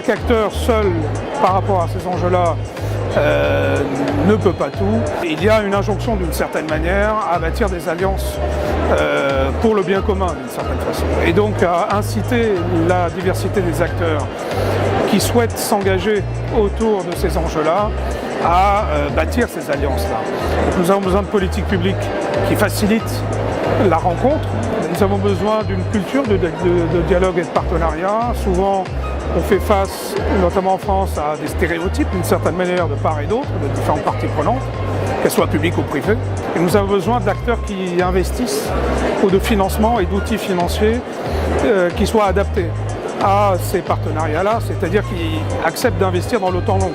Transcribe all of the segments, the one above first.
chaque acteur seul par rapport à ces enjeux-là ne peut pas tout. Il y a une injonction d'une certaine manière à bâtir des alliances pour le bien commun d'une certaine façon. Et donc à inciter la diversité des acteurs qui souhaitent s'engager autour de ces enjeux-là à bâtir ces alliances-là. Nous avons besoin de politiques publiques qui facilitent la rencontre. Nous avons besoin d'une culture de dialogue et de partenariat. Souvent, on fait face, notamment en France, à des stéréotypes d'une certaine manière de part et d'autre, de différentes parties prenantes, qu'elles soient publiques ou privées. Et nous avons besoin d'acteurs qui investissent ou de financement et d'outils financiers qui soient adaptés à ces partenariats-là, c'est-à-dire qui acceptent d'investir dans le temps long.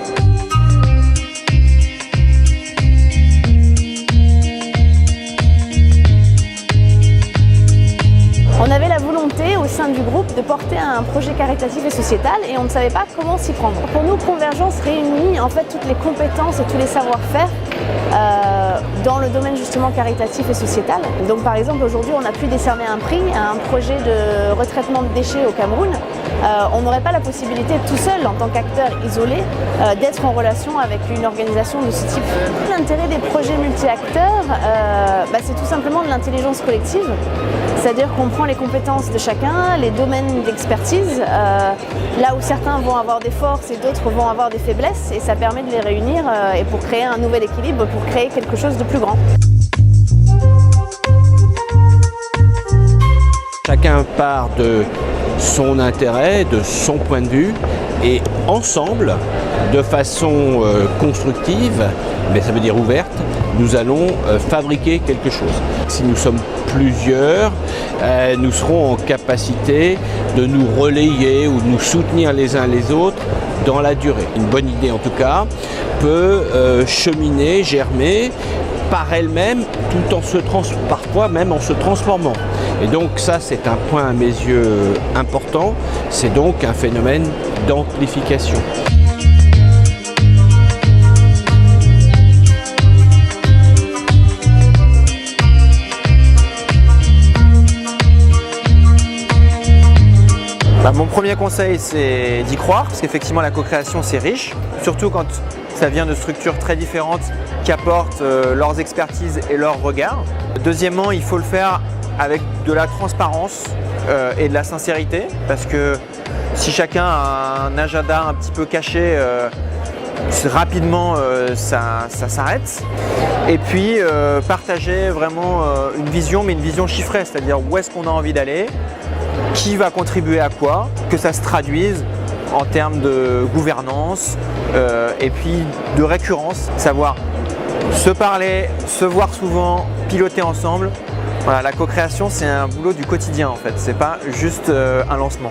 On avait la volonté au sein du groupe de porter un projet caritatif et sociétal et on ne savait pas comment s'y prendre. Pour nous, Convergence réunit en fait toutes les compétences et tous les savoir-faire dans le domaine justement caritatif et sociétal. Donc par exemple aujourd'hui on a pu décerner un prix à un projet de retraitement de déchets au Cameroun. On n'aurait pas la possibilité tout seul en tant qu'acteur isolé d'être en relation avec une organisation de ce type. L'intérêt des projets multi-acteurs, c'est tout simplement de l'intelligence collective, c'est-à-dire qu'on prend les compétences de chacun, les domaines d'expertise, là où certains vont avoir des forces et d'autres vont avoir des faiblesses et ça permet de les réunir et pour créer un nouvel équilibre, pour créer quelque chose de plus grand. Chacun part de son intérêt, de son point de vue et ensemble, de façon constructive, mais ça veut dire ouverte, nous allons fabriquer quelque chose. Si nous sommes plusieurs, nous serons en capacité de nous relayer ou de nous soutenir les uns les autres dans la durée. Une bonne idée en tout cas peut cheminer, germer par elle-même, tout en parfois même en se transformant. Et donc ça c'est un point à mes yeux important, c'est donc un phénomène d'amplification. Mon premier conseil, c'est d'y croire, parce qu'effectivement la co-création c'est riche, surtout quand ça vient de structures très différentes qui apportent leurs expertises et leurs regards. Deuxièmement, il faut le faire avec de la transparence et de la sincérité, parce que si chacun a un agenda un petit peu caché, rapidement ça s'arrête. Et puis partager vraiment une vision, mais une vision chiffrée, c'est-à-dire où est-ce qu'on a envie d'aller, qui va contribuer à quoi, que ça se traduise en termes de gouvernance et puis de récurrence, savoir se parler, se voir souvent, piloter ensemble. Voilà, la co-création c'est un boulot du quotidien en fait, c'est pas juste un lancement.